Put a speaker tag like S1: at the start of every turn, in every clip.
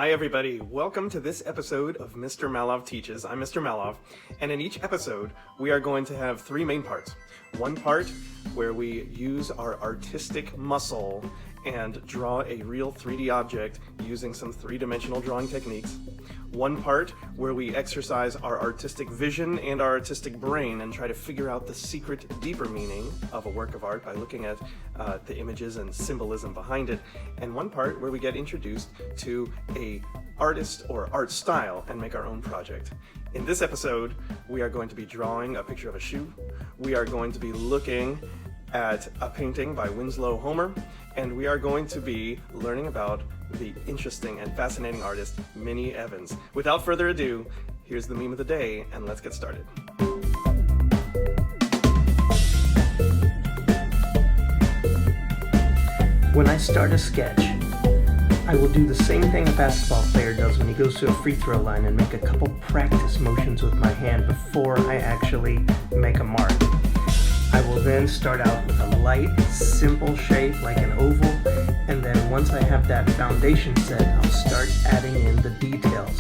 S1: Hi everybody, welcome to this episode of Mr. Malov Teaches. I'm Mr. Malov, and in each episode we are going to have three main parts. One part where we use our artistic muscle and draw a real 3D object using some three-dimensional drawing techniques. One part where we exercise our artistic vision and our artistic brain and try to figure out the secret, deeper meaning of a work of art by looking at the images and symbolism behind it. And one part where we get introduced to a artist or art style and make our own project. In this episode, we are going to be drawing a picture of a shoe. We are going to be looking at a painting by Winslow Homer, and we are going to be learning about the interesting and fascinating artist, Minnie Evans. Without further ado, here's the meme of the day, and let's get started.
S2: When I start a sketch, I will do the same thing a basketball player does when he goes to a free throw line and make a couple practice motions with my hand before I actually make a mark. I will then start out with a light, simple shape like an oval, and then once I have that foundation set, I'll start adding in the details.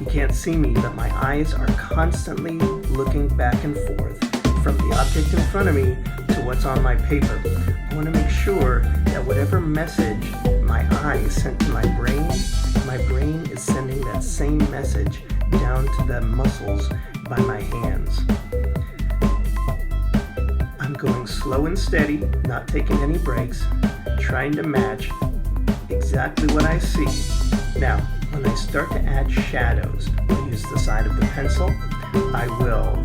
S2: You can't see me, but my eyes are constantly looking back and forth from the object in front of me to what's on my paper. I want to make sure that whatever message my eyes sent to my brain is sending that same message down to the muscles by my hands. I'm going slow and steady, not taking any breaks, trying to match exactly what I see. Now, when I start to add shadows, I'll use the side of the pencil. I will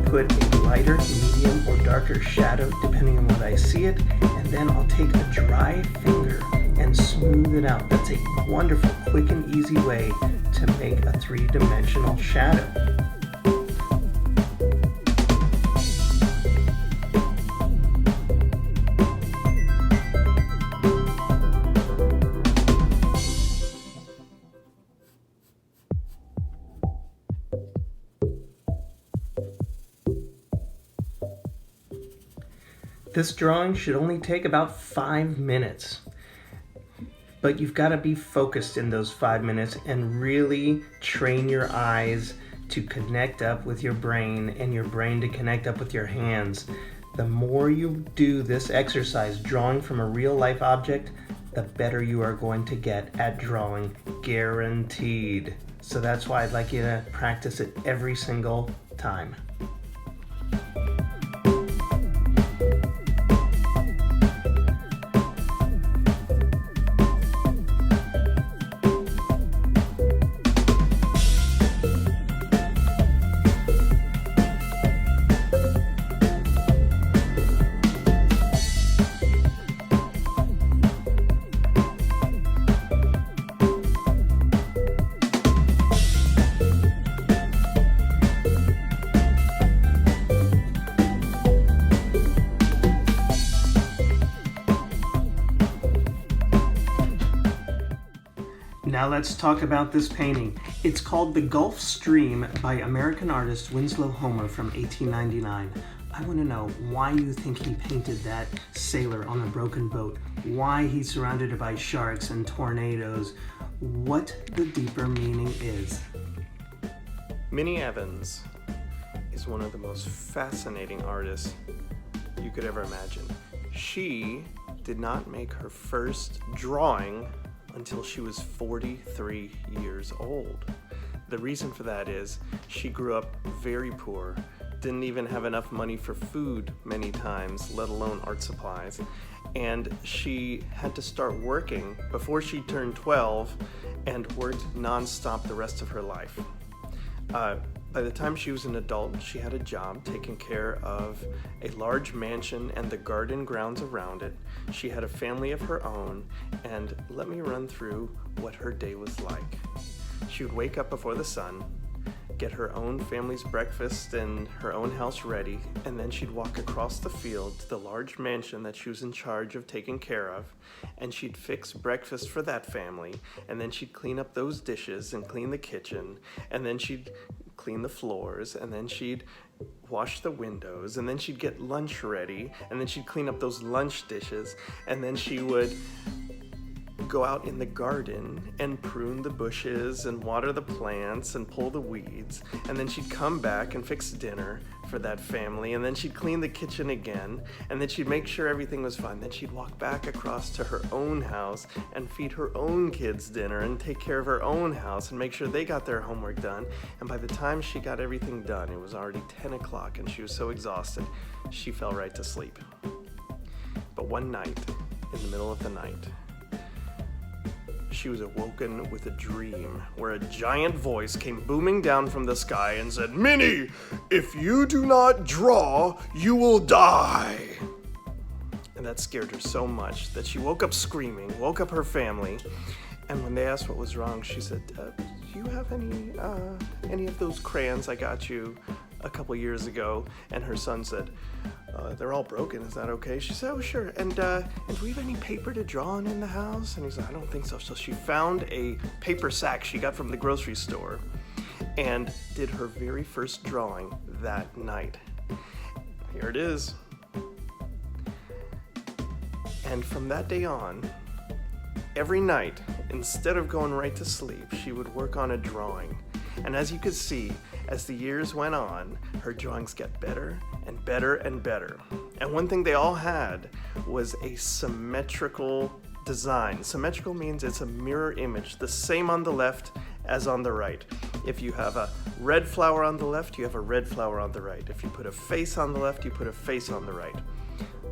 S2: put a lighter, medium, or darker shadow depending on what I see it, and then I'll take a dry finger and smooth it out. That's a wonderful, quick and easy way to make a three-dimensional shadow. This drawing should only take about 5 minutes, but you've got to be focused in those 5 minutes and really train your eyes to connect up with your brain and your brain to connect up with your hands. The more you do this exercise, drawing from a real life object, the better you are going to get at drawing, guaranteed. So that's why I'd like you to practice it every single time. Now let's talk about this painting. It's called The Gulf Stream by American artist Winslow Homer from 1899. I want to know why you think he painted that sailor on a broken boat, why he's surrounded by sharks and tornadoes, what the deeper meaning is.
S1: Minnie Evans is one of the most fascinating artists you could ever imagine. She did not make her first drawing until she was 43 years old. The reason for that is she grew up very poor, didn't even have enough money for food many times, let alone art supplies, and she had to start working before she turned 12 and worked non-stop the rest of her life. By the time she was an adult, she had a job taking care of a large mansion and the garden grounds around it. She had a family of her own, and let me run through what her day was like. She would wake up before the sun, get her own family's breakfast and her own house ready, and then she'd walk across the field to the large mansion that she was in charge of taking care of, and she'd fix breakfast for that family, and then she'd clean up those dishes and clean the kitchen, and then she'd clean the floors, and then she'd wash the windows, and then she'd get lunch ready, and then she'd clean up those lunch dishes, and then she would go out in the garden and prune the bushes and water the plants and pull the weeds, and then she'd come back and fix dinner for that family, and then she'd clean the kitchen again, and then she'd make sure everything was fine. Then she'd walk back across to her own house and feed her own kids dinner and take care of her own house and make sure they got their homework done. And by the time she got everything done, it was already 10 o'clock and she was so exhausted, she fell right to sleep. But one night, in the middle of the night, she was awoken with a dream where a giant voice came booming down from the sky and said, "Minnie, if you do not draw, you will die." And that scared her so much that she woke up screaming, woke up her family, and when they asked what was wrong, she said, "Do you have any of those crayons I got you a couple years ago?" And her son said, "They're all broken, is that okay?" She said, "Oh, sure. And do we have any paper to draw on in the house?" And he said, "I don't think so." So she found a paper sack she got from the grocery store and did her very first drawing that night. Here it is. And from that day on, every night, instead of going right to sleep, she would work on a drawing. And as you could see, as the years went on, her drawings get better and better and better. And one thing they all had was a symmetrical design. Symmetrical means it's a mirror image, the same on the left as on the right. If you have a red flower on the left, you have a red flower on the right. If you put a face on the left, you put a face on the right.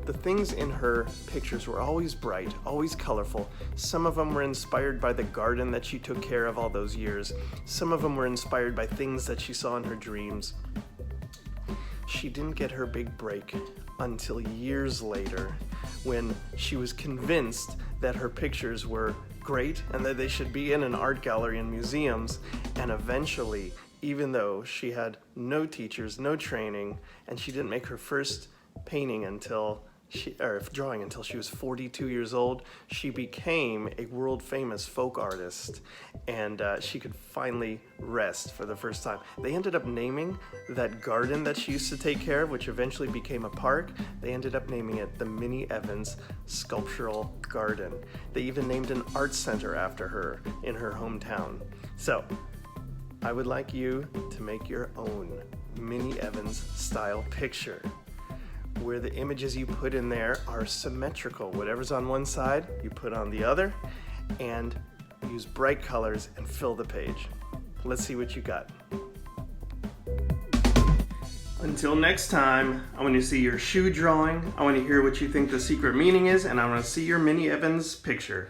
S1: The things in her pictures were always bright, always colorful. Some of them were inspired by the garden that she took care of all those years. Some of them were inspired by things that she saw in her dreams. She didn't get her big break until years later, when she was convinced that her pictures were great and that they should be in an art gallery and museums. And eventually, even though she had no teachers, no training, and she didn't make her first painting drawing until she was 42 years old, she became a world famous folk artist, and she could finally rest for the first time. They ended up naming that garden that she used to take care of, which eventually became a park, they ended up naming it the Minnie Evans Sculptural Garden. They even named an art center after her in her hometown. So I would like you to make your own Minnie Evans style picture, where the images you put in there are symmetrical. Whatever's on one side, you put on the other, and use bright colors and fill the page. Let's see what you got. Until next time, I want to see your shoe drawing, I want to hear what you think the secret meaning is, and I want to see your Minnie Evans picture.